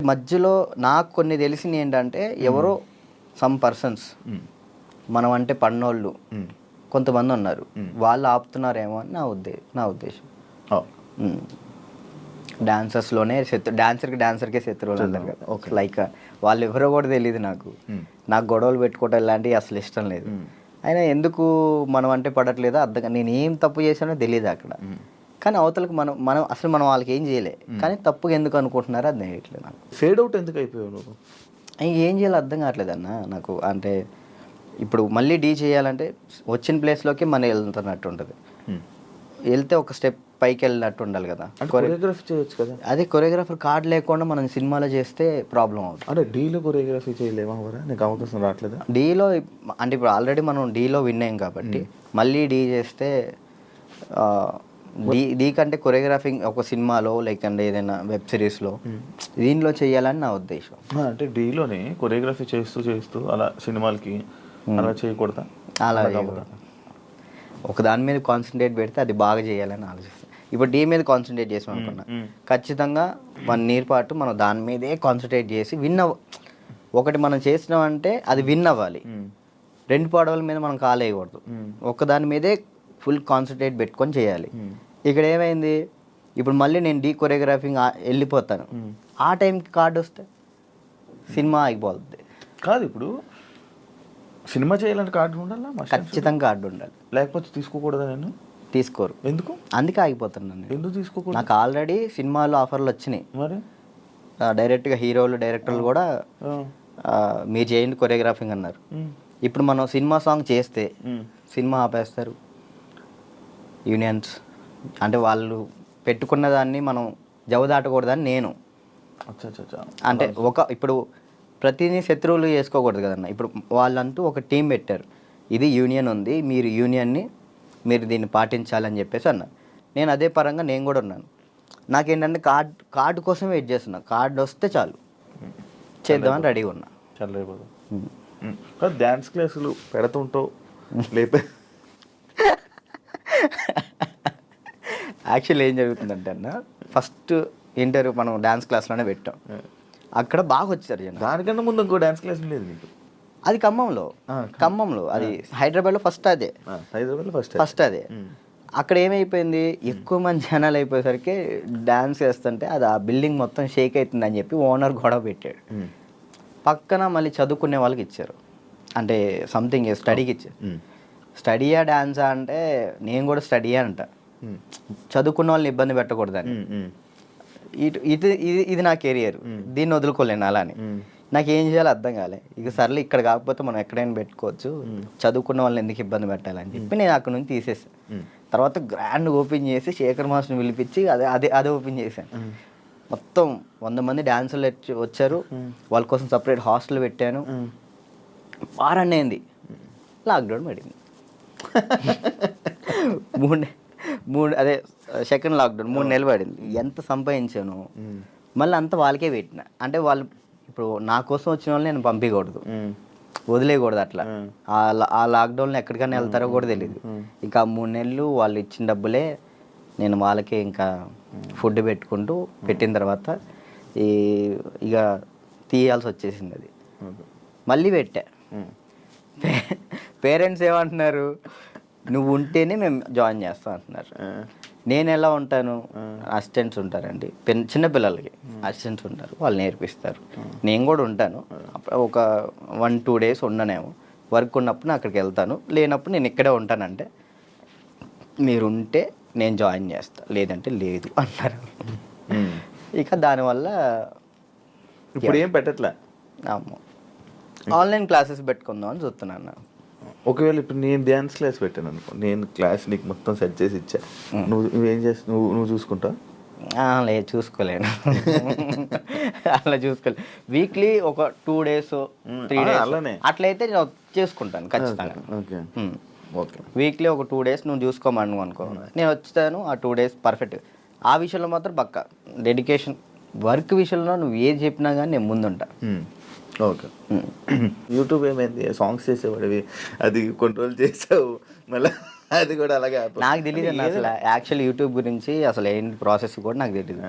మధ్యలో నాకు కొన్ని తెలిసింది ఏంటంటే ఎవరో సమ్ పర్సన్స్ మనం అంటే పన్నోళ్ళు కొంతమంది ఉన్నారు, వాళ్ళు ఆపుతున్నారేమో అని నా ఉద్దేశం. డాన్సర్స్లోనే డాన్సర్కే శత్రువులు అంటారు కదా, లైక్ వాళ్ళు ఎవరో కూడా తెలియదు నాకు గొడవలు పెట్టుకోవటం ఇలాంటివి అసలు ఇష్టం లేదు. అయినా ఎందుకు మనం అంటే పడట్లేదో అర్థం, నేను ఏం తప్పు చేశానో తెలియదు అక్కడ. కానీ అవతలకు మనం వాళ్ళకి ఏం చేయలే, కానీ తప్పుగా ఎందుకు అనుకుంటున్నారో అది తెలియట్లేదు నాకు. ఫేడ్ అవుట్ ఎందుకు అయిపోయావు నువ్వు? ఏం చేయాలో అర్థం కావట్లేదు అన్న నాకు. అంటే ఇప్పుడు మళ్ళీ డీ చేయాలంటే వచ్చిన ప్లేస్లోకి మనం వెళ్తున్నట్టు ఉంటుంది, వెళ్తే ఒక స్టెప్ పైకి వెళ్ళినట్టు ఉండాలి కదా. కొరియోగ్రఫీ చేయొచ్చు కదా. అదే కొరియోగ్రాఫర్ కార్డు లేకుండా మనం సినిమాలో చేస్తే ప్రాబ్లం అవుతుంది. అంటే డీలో కొరియోగ్రఫీ చేయలేమా? నీకు అవకాశం రావట్లేదా డీలో? అంటే ఇప్పుడు ఆల్రెడీ మనం డీలో విన్ అయ్యాం కాబట్టి మళ్ళీ డీ చేస్తే డీ కంటే కొరియోగ్రాఫింగ్ ఒక సినిమాలో లైక్ అంటే ఏదైనా వెబ్ సిరీస్లో దీనిలో చేయాలని నా ఉద్దేశం. అంటే డీలోనే కొరియోగ్రఫీ చేస్తూ అలా సినిమాలకి అలా చేయకూడదా? అలా ఒక దాని మీద కాన్సన్ట్రేట్ పెడితే అది బాగా చేయాలని ఆలోచిస్తాను. ఇప్పుడు డీ మీద కాన్సన్ట్రేట్ చేసాం అనుకున్నా, ఖచ్చితంగా 1 year పాటు మనం దాని మీదే కాన్సన్ట్రేట్ చేసి ఒకటి మనం చేసినామంటే అది విన్ అవ్వాలి. 2 పడవల మీద మనం కాలేయకూడదు, ఒక దాని మీదే ఫుల్ కాన్సన్ట్రేట్ పెట్టుకొని చేయాలి. ఇక్కడ ఏమైంది, ఇప్పుడు మళ్ళీ నేను డీ కొరియోగ్రాఫింగ్ వెళ్ళిపోతాను, ఆ టైంకి కార్డు వస్తే సినిమా ఆగిపోతుంది. కాదు, ఇప్పుడు సినిమా చేయాలంటే కార్డు ఉండాలా? ఖచ్చితంగా కార్డు ఉండాలి, లేకపోతే తీసుకోకూడదా? నేను తీసుకోరు. ఎందుకు? అందుకే ఆగిపోతున్నాను. ఎందుకు తీసుకోకూడదు? నాకు ఆల్రెడీ సినిమాలో ఆఫర్లు వచ్చినాయి, మరి డైరెక్ట్గా హీరోలు డైరెక్టర్లు కూడా మీరు చేయండి కొరియోగ్రాఫింగ్ అన్నారు. ఇప్పుడు మనం సినిమా సాంగ్ చేస్తే సినిమా ఆపేస్తారు యూనియన్స్. అంటే వాళ్ళు పెట్టుకున్న దాన్ని మనం జవదాటకూడదని నేను. అంటే ఇప్పుడు ప్రతిదీ శత్రువులు చేసుకోకూడదు కదన్న. ఇప్పుడు వాళ్ళంటూ ఒక టీం పెట్టారు, ఇది యూనియన్ ఉంది, మీరు దీన్ని పాటించాలని చెప్పేసి అన్నారు. నేను అదే పరంగా నేను కూడా ఉన్నాను. నాకేంటంటే కార్డు కోసం వెయిట్ చేస్తున్నా, కార్డు వస్తే చాలు చేద్దామని రెడీగా ఉన్నా. చాలా డ్యాన్స్ క్లాసులు పెడుతుంటావు లేపే. యాక్చువల్లీ ఏం జరుగుతుందంటే అన్న, ఫస్ట్ ఇంటర్వ్యూ మనం డ్యాన్స్ క్లాస్లోనే పెట్టాం, అక్కడ బాగా వచ్చారు జనం. దానికన్నా ముందు ఇంకో డ్యాన్స్ క్లాస్ లేదు నీకు? అది ఖమ్మంలో అది హైదరాబాద్లో ఫస్ట్ అదే. అక్కడ ఏమైపోయింది, ఎక్కువ మంది జనాలు అయిపోయేసరికి డ్యాన్స్ చేస్తుంటే అది ఆ బిల్డింగ్ మొత్తం షేక్ అవుతుందని చెప్పి ఓనర్ గొడవ పెట్టాడు. పక్కన మళ్ళీ చదువుకునే వాళ్ళకి ఇచ్చారు, అంటే సంథింగ్ స్టడీకి ఇచ్చారు. స్టడీయా డ్యాన్సా అంటే నేను కూడా స్టడీయా అంట, చదువుకున్న వాళ్ళని ఇబ్బంది పెట్టకూడదని. ఇది నా కెరియర్, దీన్ని వదులుకోలేను అలా అని. నాకు ఏం చేయాలో అర్థం కాలే. ఇక సర్లే ఇక్కడ కాకపోతే మనం ఎక్కడైనా పెట్టుకోవచ్చు, చదువుకున్న వాళ్ళని ఎందుకు ఇబ్బంది పెట్టాలని చెప్పి నేను అక్కడ నుంచి తీసేసాను. తర్వాత గ్రాండ్ ఓపెన్ చేసి శేఖర్ మాస్టర్ని పిలిపించి అదే ఓపెన్ చేశాను. మొత్తం 100 మంది డాన్సర్లు వచ్చారు, వాళ్ళ కోసం సపరేట్ హాస్టల్ పెట్టాను. వారాన్ని అయింది, లాక్డౌన్ పడింది. అదే సెకండ్ లాక్డౌన్ 3 నెలలు పడింది. ఎంత సంపాదించాను మళ్ళీ అంతా వాళ్ళకే పెట్టిన. అంటే వాళ్ళు ఇప్పుడు నా కోసం వచ్చిన వాళ్ళని నేను పంపించకూడదు, వదిలేయకూడదు. అట్లా ఆ లాక్డౌన్లో ఎక్కడికైనా వెళ్తారో కూడా తెలియదు. ఇంకా 3 నెలలు వాళ్ళు ఇచ్చిన డబ్బులే నేను వాళ్ళకే ఇంకా ఫుడ్ పెట్టుకుంటూ పెట్టిన తర్వాత ఇక తీయాల్సి వచ్చేసింది. అది మళ్ళీ పెట్టా. పేరెంట్స్ ఏమంటున్నారు, నువ్వు ఉంటేనే మేము జాయిన్ చేస్తాం అంటున్నారు. నేను ఎలా ఉంటాను, అసిస్టెంట్స్ ఉంటారండి, చిన్నపిల్లలకి అసిస్టెంట్స్ ఉంటారు, వాళ్ళు నేర్పిస్తారు. నేను కూడా ఉంటాను, ఒక 1-2 days ఉండనేమో. వర్క్ ఉన్నప్పుడు నేను అక్కడికి వెళ్తాను, లేనప్పుడు నేను ఇక్కడే ఉంటానంటే మీరు ఉంటే నేను జాయిన్ చేస్తా, లేదంటే లేదు అన్నారు. ఇక దానివల్ల ఇప్పుడు ఏం పెట్టట్లే. ఆన్లైన్ క్లాసెస్ పెట్టుకుందాం అని చూస్తున్నాను. ఒకవేళ ఇప్పుడు నేను డ్యాన్స్ క్లాస్ పెట్టాను అనుకో, నేను క్లాస్ నీకు మొత్తం సెట్ చేసి ఇచ్చా, నువ్వేం చేస్తావు? నువ్వు చూసుకుంటావు? లేదు, చూసుకోలేను. అలా చూసుకోలేదు. వీక్లీ ఒక 2 days 3 days అలానే అట్లయితే నేను చేసుకుంటాను ఖచ్చితంగా. ఓకే, వీక్లీ ఒక 2 days నువ్వు చూసుకోమను అనుకో, నేను వచ్చాను ఆ 2 days పర్ఫెక్ట్. ఆ విషయంలో మాత్రం పక్కా డెడికేషన్. వర్క్ విషయంలో నువ్వు ఏది చెప్పినా కానీ నేను ముందుంటా. ఓకే. యూట్యూబ్ ఏమైంది, సాంగ్స్ చేసేవాడివి, అది కంట్రోల్ చేసావు, మళ్ళీ అది కూడా అలాగే. నాకు తెలియదు అసలు యాక్చువల్ యూట్యూబ్ గురించి అసలు ఏంటి ప్రాసెస్ కూడా నాకు తెలియదు.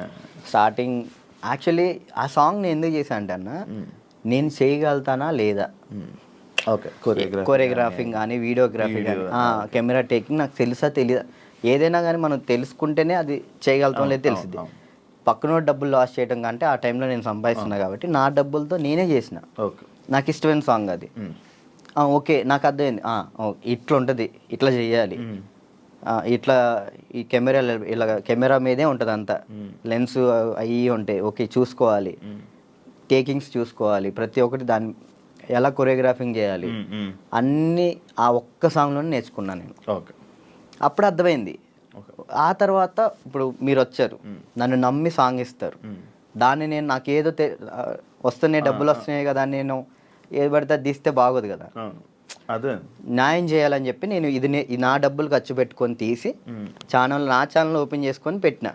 స్టార్టింగ్ యాక్చువల్లీ ఆ సాంగ్ నేను ఎందుకు చేశాను అంటే అన్న, నేను చేయగలుగుతానా లేదా, ఓకే, కొరియోగ్రాఫింగ్ కానీ వీడియోగ్రఫీ కానీ కెమెరా టేకింగ్ నాకు తెలుసా తెలియదా, ఏదైనా కానీ మనం తెలుసుకుంటేనే అది చేయగలుగుతాం లేదు తెలిసింది. పక్కన డబ్బులు లాస్ చేయడం కంటే ఆ టైంలో నేను సంపాదిస్తున్నా కాబట్టి నా డబ్బులతో నేనే చేసిన. ఓకే, నాకు ఇష్టమైన సాంగ్ అది. ఓకే నాకు అర్థమైంది, ఇట్లా ఉంటుంది, ఇట్లా చేయాలి, ఇట్లా ఈ కెమెరా ఇలా కెమెరా మీదే ఉంటుంది అంతా, లెన్స్ అవి ఉంటాయి, ఓకే చూసుకోవాలి, టేకింగ్స్ చూసుకోవాలి, ప్రతి ఒక్కటి దాన్ని ఎలా కొరియోగ్రాఫింగ్ చేయాలి అన్నీ ఆ ఒక్క సాంగ్లోనే నేర్చుకున్నాను నేను. ఓకే, అప్పుడు అర్థమైంది. ఆ తర్వాత ఇప్పుడు మీరు వచ్చారు, నన్ను నమ్మి సాంగ్ ఇస్తారు, దాన్ని నేను నాకేదో వస్తున్నాయి డబ్బులు వస్తున్నాయి కదా అని నేను ఏది పడితే అది తీస్తే బాగోదు కదా, అదే న్యాయం చేయాలని చెప్పి నేను ఇది నా డబ్బులు ఖర్చు పెట్టుకొని తీసి నా ఛానల్ ఓపెన్ చేసుకొని పెట్టిన.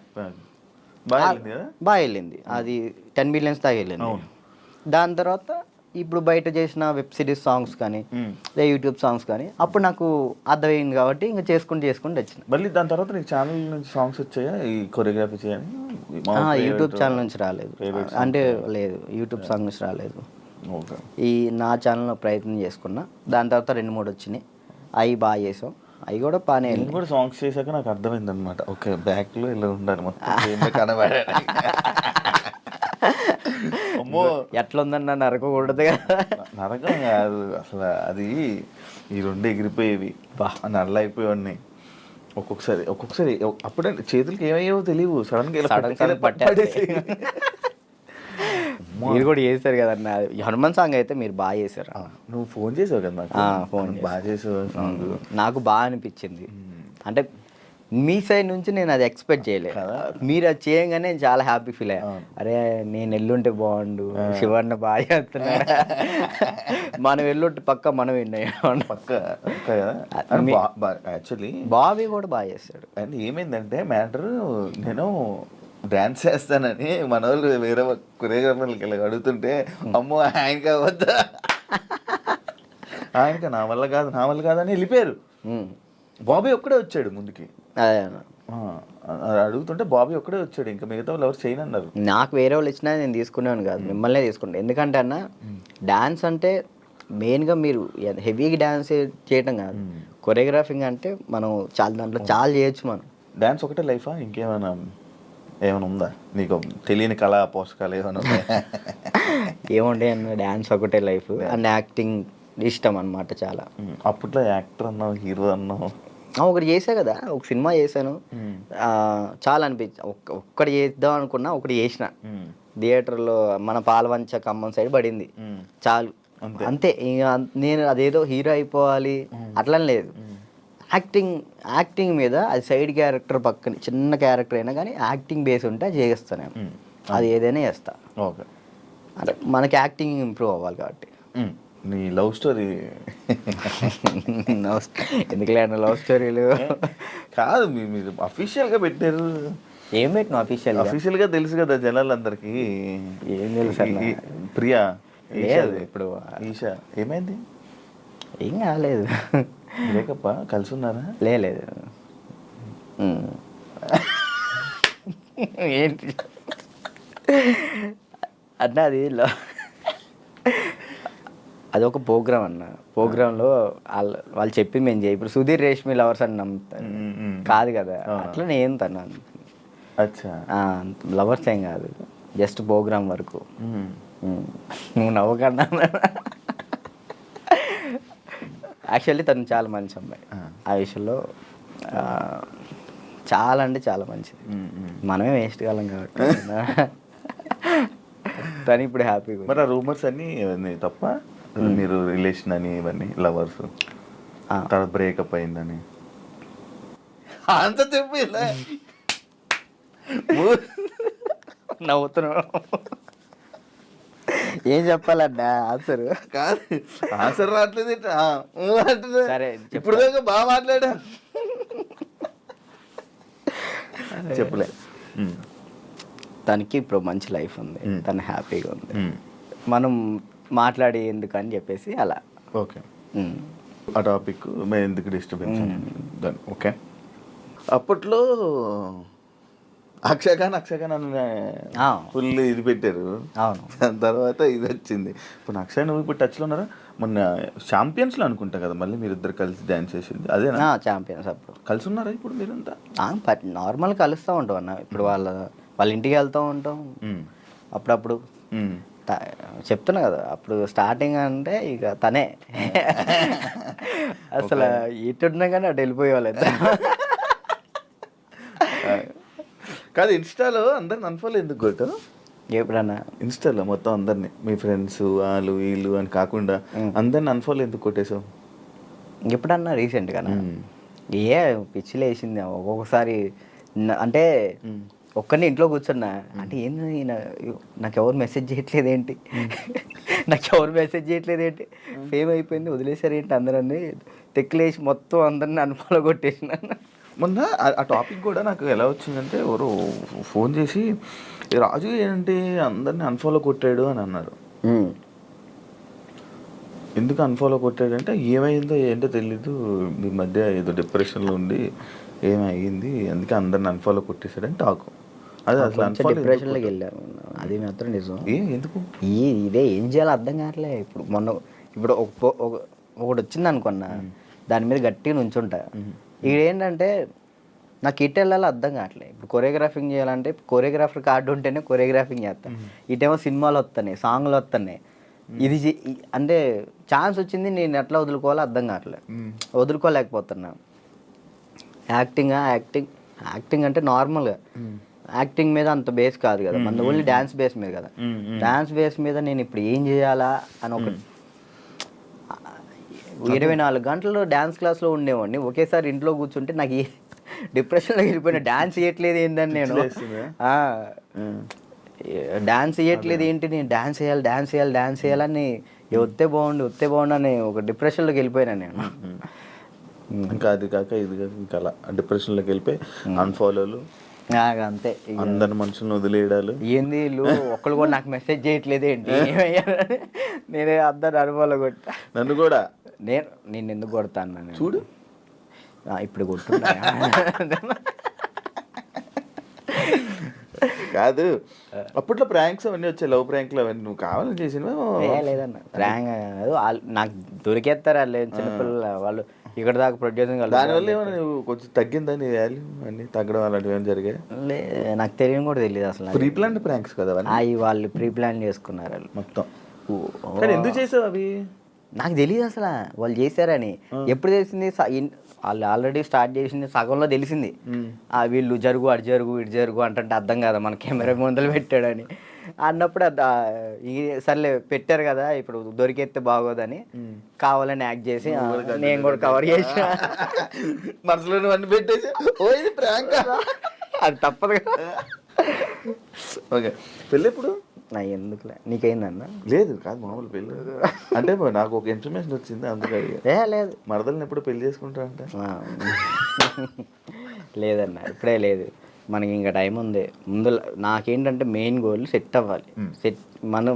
బాగా వెళ్ళింది, అది 10 millions దాకా వెళ్ళింది. దాని తర్వాత ఇప్పుడు బయట చేసిన వెబ్ సిరీస్ సాంగ్స్ కానీ లేదా యూట్యూబ్ సాంగ్స్ కానీ అప్పుడు నాకు అర్థమైంది కాబట్టి ఇంకా చేసుకుంటూ వచ్చిన. మళ్ళీ దాని తర్వాత నీకు ఛానల్ నుంచి సాంగ్స్ వచ్చాయా ఈ కొరియోగ్రఫీ చేయని? యూట్యూబ్ ఛానల్ నుంచి రాలేదు, అంటే లేదు యూట్యూబ్ సాంగ్ నుంచి రాలేదు. ఈ నా ఛానల్లో ప్రయత్నం చేసుకున్నా, దాని తర్వాత 2-3 వచ్చినాయి, అవి బాగా చేసాం, అవి కూడా బాగానే. నేను కూడా సాంగ్స్ చేశాక నాకు అర్థమైంది అనమాట, ఓకే బ్యాక్లో ఇలా ఉండాలి మొత్తం కనబడే. అమ్మో ఎట్లా ఉందన్న నరకకూడదు కదా. నరకం కాదు అసలు, అది ఈ 2 ఎగిరిపోయేవి, నల్ల అయిపోయి ఒక్కొక్కసారి అప్పుడే చేతులకి ఏమయ్యేవో తెలియవు, సడన్ పట్టేసి. మీరు కూడా చేశారు కదన్న హనుమాన్ సాంగ్, అయితే మీరు బాగా చేశారు. నువ్వు ఫోన్ చేసావు కదా నాకు, ఫోన్ బాగా చేసావు సాంగ్, నాకు బాగా అనిపించింది. అంటే మీ సైడ్ నుంచి నేను అది ఎక్స్పెక్ట్ చేయలేదు, మీరు అది చేయగానే నేను చాలా హ్యాపీ ఫీల్ అయ్యా. అరే నేను ఎల్లుంటే బాగుండు, శివన్న బాగా చేస్తున్నాడు, మనం ఎల్లుంటే పక్క మనం విన్నాం పక్క. యాక్చువల్లీ బాబీ కూడా బాగా చేస్తాడు. అండ్ ఏమైందంటే మ్యాటర్, నేను డాన్స్ చేస్తానని మన వాళ్ళు వేరే కొరియోగ్రాఫర్లకి ఇలా అడుగుతుంటే, అమ్మో ఆయనకి అవద్దా, ఆయనకి నా వల్ల కాదని వెళ్ళిపోయారు. బాబీ ఒక్కడే వచ్చాడు ముందుకి, అడుగుతుంటే బాబీ ఒక్కడే వచ్చాడు, ఇంకా మిగతా వాళ్ళు ఎవరు చేయనన్నారు. నాకు వేరే వాళ్ళు ఇచ్చినా నేను తీసుకునేవాను కాదు, మిమ్మల్నే తీసుకుంటాను. ఎందుకంటే అన్న డాన్స్ అంటే మెయిన్గా మీరు హెవీగా డాన్స్ చేయటం కాదు, కొరియోగ్రాఫింగ్ అంటే మనం దాంట్లో చాలా చేయొచ్చు. మనం డాన్స్ ఒకటే లైఫా, ఇంకేమైనా ఉందా నీకు తెలియని కళా పోషకాలు ఏమైనా? ఏముండే అన్న, డాన్స్ ఒకటే లైఫ్ అండ్ యాక్టింగ్ ఇష్టం అనమాట చాలా. అప్పట్లో యాక్టర్ అన్నావు, హీరో అన్నావు, ఒకటి చేసా కదా, ఒక సినిమా చేశాను, చాలా అనిపించి ఒక్కటి చేద్దాం అనుకున్నా, ఒకటి చేసిన థియేటర్లో, మన పాలవంచ ఖమ్మం సైడ్ పడింది, చాలు అంతే. ఇక నేను అదేదో హీరో అయిపోవాలి అట్లా లేదు, యాక్టింగ్ మీద అది సైడ్ క్యారెక్టర్ పక్కన చిన్న క్యారెక్టర్ అయినా కానీ యాక్టింగ్ బేస్ ఉంటే అది చేస్తాను, అది ఏదైనా చేస్తా. ఓకే, అంటే మనకి యాక్టింగ్ ఇంప్రూవ్ అవ్వాలి కాబట్టి. నీ లవ్ స్టోరీ ఎందుకులే అన్న లవ్ స్టోరీలు కాదు, మీరు అఫీషియల్గా పెట్టారు. ఏం పెట్టిన అఫీషియల్గా తెలుసు కదా జనాలందరికీ, ఏం తెలుసు ప్రియా ఇప్పుడు ఈషా ఏమైంది? ఏం కాలేదు, బ్రేకప్ కలిసి ఉన్నారా? లేదు ఏంటి అన్న, అది ఒక ప్రోగ్రామ్ అన్న, ప్రోగ్రాంలో వాళ్ళు చెప్పి మేము చేయి, ఇప్పుడు సుధీర్ రేష్మి లవర్స్ అని నమ్ముతాను కాదు కదా, అట్లా నేను తన్నాను. లవర్స్ ఏం కాదు, జస్ట్ ప్రోగ్రామ్ వరకు. నువ్వు నవ్వకన్నా, యాక్చువల్లీ తను చాలా మంచి అమ్మాయి, ఆ విషయంలో చాలా అంటే చాలా మంచిది, మనమే వేస్ట్ కాలం కాబట్టి తను ఇప్పుడు హ్యాపీగా. మరి ఆ రూమర్స్ అన్నీ తప్ప, మీరు రిలేషన్ అని ఇవన్నీ లవర్స్ తర్వాత బ్రేకప్ అయిందని అంత చెప్పి నవ్వుతున్నావు, ఏం చెప్పాలన్నా ఆన్సర్ కాదు, ఆన్సర్ రావట్లేదు. సరే ఇప్పుడు దాకా బాగా మాట్లాడా, చెప్పలే. తనకి ఇప్పుడు మంచి లైఫ్ ఉంది, తను హ్యాపీగా ఉంది, మనం మాట్లాడి ఎందుకు అని చెప్పేసి అలా. ఓకే, ఆ టాపిక్ మేము ఎందుకు డిస్టర్బెన్స్ దాన్ని. ఓకే, అప్పట్లో అక్షయఖాన్ ఆ. ఫుల్ ఇది పెట్టారు. అవును. దాని తర్వాత ఇది వచ్చింది. ఇప్పుడు అక్షయ్ నువ్వు ఇప్పుడు టచ్లో ఉన్నారా? మొన్న ఛాంపియన్స్లో అనుకుంటా కదా మళ్ళీ మీరు ఇద్దరు కలిసి డ్యాన్స్ చేసింది అదేనా? ఛాంపియన్స్ అప్పుడు కలిసి ఉన్నారా ఇప్పుడు మీరంతా? నార్మల్ కలుస్తూ ఉంటాం అన్న. ఇప్పుడు వాళ్ళ ఇంటికి వెళ్తూ ఉంటాం అప్పుడప్పుడు. చెప్తున్నా కదా అప్పుడు స్టార్టింగ్ అంటే ఇక తనే అసలు ఎట్టున్నా కానీ అటు వెళ్ళిపోయేవాళ్ళు. కాదు ఇన్స్టాలో అందరిని అన్ఫాలో ఎందుకు కొట్టావు? ఎప్పుడన్నా ఇన్స్టాలో మొత్తం అందరిని మీ ఫ్రెండ్స్ వాళ్ళు వీళ్ళు అని కాకుండా అందరిని అన్ఫాలో ఎందుకు కొట్టేసావు? ఎప్పుడన్నా రీసెంట్గా పిచ్చి లేచింది ఒక్కొక్కసారి. అంటే ఒక్కరిని ఇంట్లో కూర్చున్నా అంటే ఏంది నాకు ఎవరు మెసేజ్ చేయట్లేదు ఏంటి, ఫేమ్ అయిపోయింది వదిలేసారు ఏంటి అందరని తెక్కులేసి మొత్తం అందరిని అన్ఫాలో కొట్టేసిన. మొన్న ఆ టాపిక్ కూడా నాకు ఎలా వచ్చిందంటే ఎవరు ఫోన్ చేసి రాజు ఏంటి అందరిని అన్ఫాలో కొట్టాడు అని అన్నారు. ఎందుకు అన్ఫాలో కొట్టాడు అంటే ఏమైందో ఏంటో తెలీదు, మీ మధ్య ఏదో డిప్రెషన్లో ఉండి ఏమైంది అందుకే అందరిని అన్ఫాలో కొట్టేశాడని టాక్. అది అసలు డిప్రెషన్లోకి వెళ్ళారు, అది మాత్రం నిజం. ఎందుకు ఇదే ఏం చేయాలో అర్థం కావట్లే. ఇప్పుడు ఒకటి వచ్చింది అనుకున్నా దాని మీద గట్టిగా నుంచుంటా. ఇదేంటంటే నాకు ఇటు వెళ్ళాలో అర్థం కావట్లేదు. ఇప్పుడు కొరియోగ్రాఫింగ్ చేయాలంటే కొరియోగ్రాఫర్ కార్డు ఉంటేనే కొరియోగ్రాఫింగ్ చేస్తాను. ఇటేమో సినిమాలు వస్తున్నాయి, సాంగ్లు వస్తున్నాయి. ఇది అంటే ఛాన్స్ వచ్చింది నేను ఎట్లా వదులుకోవాలో అర్థం కావట్లేదు, వదులుకోలేకపోతున్నా. యాక్టింగ్ అంటే నార్మల్గా యాక్టింగ్ మీద అంత బేస్ కాదు కదా, మన ఓన్లీ డ్యాన్స్ బేస్ మీద కదా. డ్యాన్స్ బేస్ మీద నేను ఇప్పుడు ఏం చేయాలా అని ఒక 24 గంటలు డ్యాన్స్ క్లాస్లో ఉండేవాడిని. ఒకేసారి ఇంట్లో కూర్చుంటే నాకు డిప్రెషన్లోకి వెళ్ళిపోయిన. డ్యాన్స్ చేయట్లేదు ఏంటని నేను డాన్స్ చేయట్లేదు ఏంటి, నేను డాన్స్ చేయాలని వస్తే బాగుండు అని ఒక డిప్రెషన్లోకి వెళ్ళిపోయినా నేను. ఇంకా అది కాక ఇది కాక ఇంకా అలా డిప్రెషన్లోకి వెళ్ళిపోయి అన్ఫాలోలు అంతే. అందరి మనుషులను వదిలేయడాలు. ఏంది వీళ్ళు ఒక్కళ్ళు కూడా నాకు మెసేజ్ చేయట్లేదు ఏంటి, నేనే అందరు అనుభవాలు కొట్టా. నన్ను కూడా నేను ఎందుకు కొడతాను చూడు ఇప్పుడు కొట్టున్నా. కాదు అప్పట్లో ప్రాంక్స్ అవన్నీ వచ్చాయి, లవ్ ప్రాంక్లు అవన్నీ నువ్వు కావాలని చేసినవా? లేదన్న ప్రాంక్ నాకు దొరికేస్తారు వాళ్ళు చిన్నపిల్లలు, వాళ్ళు ఇక్కడ దాకా ప్రొడ్యూసింగ్. దానివల్ల ఏమైనా నువ్వు కొంచెం తగ్గిందని వాల్యూ అన్నీ తగ్గడం అలాంటివి ఏమైనా జరిగాయి? నాకు తెలియని కూడా తెలియదు అసలు. ప్రీ ప్లాన్ ప్రాంక్స్ కదా అవి వాళ్ళు ప్రీ ప్లాన్ చేసుకున్నారు వాళ్ళు మొత్తం. ఎందుకు చేసావు అవి? నాకు తెలియదు అసలు వాళ్ళు చేశారని. ఎప్పుడు తెలిసింది? వాళ్ళు ఆల్రెడీ స్టార్ట్ చేసింది సగంలో తెలిసింది. వీళ్ళు జరుగు అటు జరుగు ఇటు జరుగు అంటే అర్థం కదా మన కెమెరా ముందలు పెట్టాడని అన్నప్పుడు సర్లే పెట్టారు కదా ఇప్పుడు దొరికేస్తే బాగోదని కావాలని యాక్ట్ చేసి నేను కూడా కవర్ చేసి మనసులో అన్ని పెట్టేసి అది తప్పదు కదా. ఓకే పెళ్ళి ఎప్పుడు? ఎందుకులే నీకైందన్న? లేదు కాదు మామూలు పెళ్ళి అంటే నాకు ఒక ఇన్ఫర్మేషన్ వచ్చింది అందుకే లేదు. మరదల్ని ఎప్పుడు పెళ్లి చేసుకుంటా అంటే లేదన్న ఇప్పుడే లేదు, మనకి ఇంకా టైం ఉంది. ముందు నాకేంటంటే మెయిన్ గోల్ సెట్ అవ్వాలి.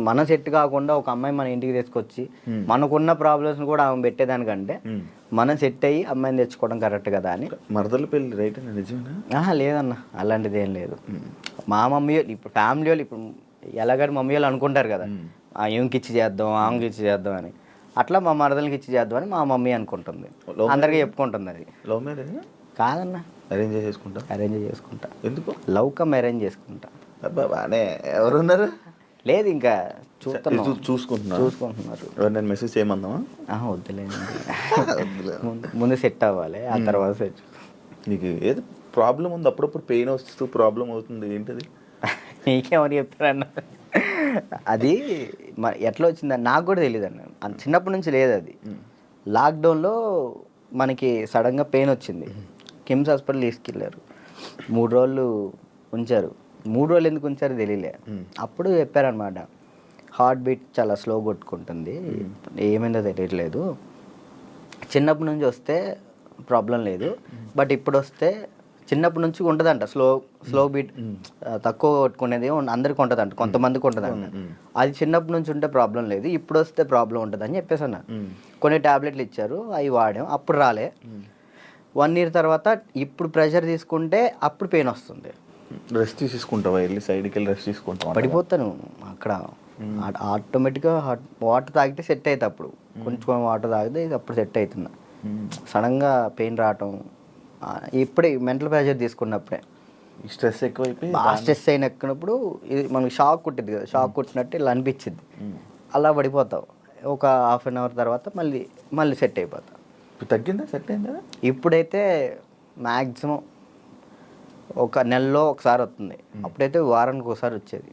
మన సెట్ కాకుండా ఒక అమ్మాయి మన ఇంటికి తీసుకొచ్చి మనకున్న ప్రాబ్లమ్స్ కూడా ఆమె పెట్టేదానికంటే మనం సెట్ అయ్యి అమ్మాయిని తెచ్చుకోవడం కరెక్ట్ కదా అని. మరదల పెళ్ళి రైట్ నిజమేనా? లేదన్న అలాంటిది ఏం లేదు. మా మమ్మీ ఇప్పుడు ఫ్యామిలీ వాళ్ళు ఇప్పుడు ఎలాగని మమ్మీ వాళ్ళు అనుకుంటారు కదా ఏమికి ఇచ్చి చేద్దాం ఆమెకి ఇచ్చి చేద్దాం అని, అట్లా మా మరదలకి ఇచ్చి చేద్దాం అని మా మమ్మీ అనుకుంటుంది, అందరికీ చెప్పుకుంటుంది. అది లవ్ మ్యారేజ్ కాదన్న, అరేంజ్ చేసుకుంటా. ఎందుకు? లవ్ కమ్ అరేంజ్ చేసుకుంటా. అబ్బా బానే ఎవరున్నారు? లేదు ఇంకా చూసుకుంటున్నారు. నేను మెసేజ్ చేయమందామా? వద్దులేదు, ముందు సెట్ అవ్వాలి ఆ తర్వాత సెట్. నీకు ఏదో ప్రాబ్లం ఉంది, అప్పుడప్పుడు పెయిన్ వస్తూ ప్రాబ్లం అవుతుంది, ఏంటది? నీకేమని చెప్తారన్న? అది ఎట్లా వచ్చిందని నాకు కూడా తెలియదు అన్న, చిన్నప్పటి నుంచి లేదు అది. లాక్డౌన్లో మనకి సడన్గా పెయిన్ వచ్చింది, కిమ్స్ హాస్పిటల్ తీసుకెళ్ళారు, 3 రోజులు ఉంచారు. 3 రోజులు ఎందుకు ఉంచారో తెలియలే. అప్పుడు చెప్పారనమాట హార్ట్ బీట్ చాలా స్లో కొట్టుకుంటుంది, ఏమైందో తెలియట్లేదు, చిన్నప్పటి నుంచి వస్తే ప్రాబ్లం లేదు, బట్ ఇప్పుడు వస్తే చిన్నప్పటి నుంచి ఉంటుందంట స్లో బీట్, తక్కువ కొట్టుకునేది అందరికి ఉంటుందంట, కొంతమందికి ఉంటుందంట. అది చిన్నప్పటి నుంచి ఉంటే ప్రాబ్లం లేదు, ఇప్పుడు వస్తే ప్రాబ్లం ఉంటుంది అని చెప్పేసి అన్న. కొన్ని టాబ్లెట్లు ఇచ్చారు, అవి వాడాం, అప్పుడు రాలే. 1 year తర్వాత ఇప్పుడు ప్రెషర్ తీసుకుంటే అప్పుడు పెయిన్ వస్తుంది. రెస్ట్ తీసుకుంటావా, వెళ్ళి సైడ్కి వెళ్ళి రెస్ట్ తీసుకుంటావా? పడిపోతాను అక్కడ. ఆటోమేటిక్గా వాటర్ తాగితే సెట్ అవుతుంది. అప్పుడు కొంచెం వాటర్ తాగితే ఇది అప్పుడు సెట్ అవుతుంది. సడన్గా పెయిన్ రావటం ఇప్పుడే మెంటల్ ప్రెషర్ తీసుకున్నప్పుడే. ఈ స్ట్రెస్ ఎక్కువైపోయి బాగా స్ట్రెస్ అయినప్పుడు ఇది మనకి షాక్ కొట్టింది కదా, షాక్ కొట్టినట్టు ఇలా అనిపించింది. అలా పడిపోతావు. ఒక హాఫ్ అన్ అవర్ తర్వాత మళ్ళీ సెట్ అయిపోతావు. ఇప్పుడు తగ్గిందా, సెట్ అయిందా? ఇప్పుడైతే మ్యాక్సిమం ఒక నెలలో ఒకసారి వస్తుంది. అప్పుడైతే వారానికి ఒకసారి వచ్చేది.